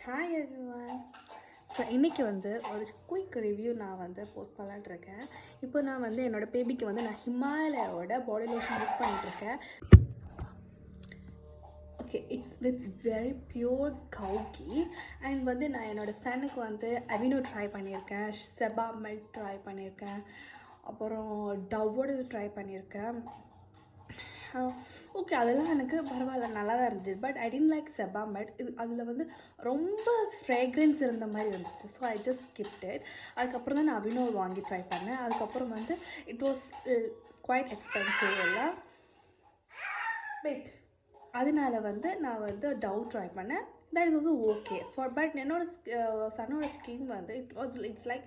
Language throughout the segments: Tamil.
Hi everyone. ஸோ இன்றைக்கி வந்து ஒரு குயிக் ரிவ்யூ நான் வந்து போஸ்ட் பண்ணலான்ட்டு இருக்கேன். இப்போ நான் வந்து என்னோடய பேபிக்கு வந்து நான் ஹிமாலயாவோட பாடி லோஷன் யூஸ் பண்ணிகிட்ருக்கேன். Okay, it's with very pure கவுகி. அண்ட் வந்து நான் என்னோடய சனுக்கு வந்து அவினோ ட்ரை பண்ணியிருக்கேன், செபாமெட் ட்ரை பண்ணியிருக்கேன், அப்புறம் டவ்வோட ட்ரை பண்ணியிருக்கேன். ஓகே, அதெல்லாம் எனக்கு பரவாயில்ல, நல்லா தான் இருந்துச்சு. But I don't like Sebamed. அதில் வந்து ரொம்ப ஃப்ரேக்ரன்ஸ் இருந்த மாதிரி இருந்துச்சு. So I just skipped it. அதுக்கப்புறம் தான் நான் அவினோ வாங்கி ட்ரை பண்ணேன். அதுக்கப்புறம் வந்து இட் வாஸ் குவைட் எக்ஸ்பென்சிவ் எல்லாம். வெயிட், அதனால வந்து நான் வந்து டவ் ட்ரை பண்ணேன். That is also okay for. But என்னோட சன்னோட ஸ்கின் வந்து இட்ஸ் லைக்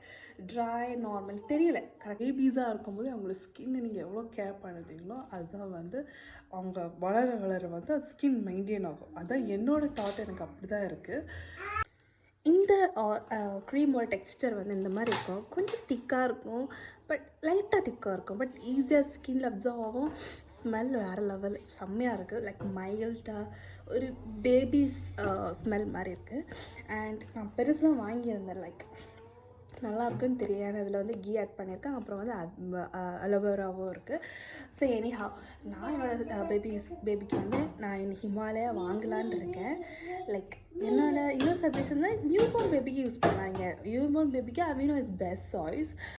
ட்ரை நார்மல் தெரியல. கரெக்ட் பேபிஸாக இருக்கும்போது அவங்களோட ஸ்கின்னை நீங்கள் எவ்வளோ கேர் பண்ணுறீங்களோ அதுதான் வந்து அவங்க வளர வளர வந்து அது ஸ்கின் மெயின்டைன் ஆகும். அதுதான் என்னோடய தாட். எனக்கு அப்படி தான் இருக்குது. இந்த க்ரீமோட டெக்ஸ்டர் வந்து இந்த மாதிரி இருக்கும். கொஞ்சம் திக்காக இருக்கும், பட் லைட்டாக திக்காக இருக்கும். பட் ஈஸியாக ஸ்கின்ல அப்சர்வ் ஆகும். ஸ்மெல் வேறு லெவல், செம்மையாக இருக்குது. லைக் மைல்டாக ஒரு பேபிஸ் ஸ்மெல் மாதிரி இருக்குது. அண்ட் நான் பெருசாக வாங்கியிருந்தேன். லைக் நல்லா இருக்குன்னு தெரியாது. அதில் வந்து கீ ஆட் பண்ணியிருக்கேன். அப்புறம் வந்து அலோவேராவும் இருக்குது. ஸோ எனிஹவ், நான் என்னோடய பேபிக்கு வந்து நான் ஹிமாலயா வாங்கலான்னு இருக்கேன். லைக் என்னோட இன்னொரு சஜஷன் தான் நியூ பார்ன் பேபிக்கு யூஸ் பண்ணாங்க. நியூ பார்ன் பேபிக்கு அவினோ இஸ் பெஸ்ட் சாய்ஸ்.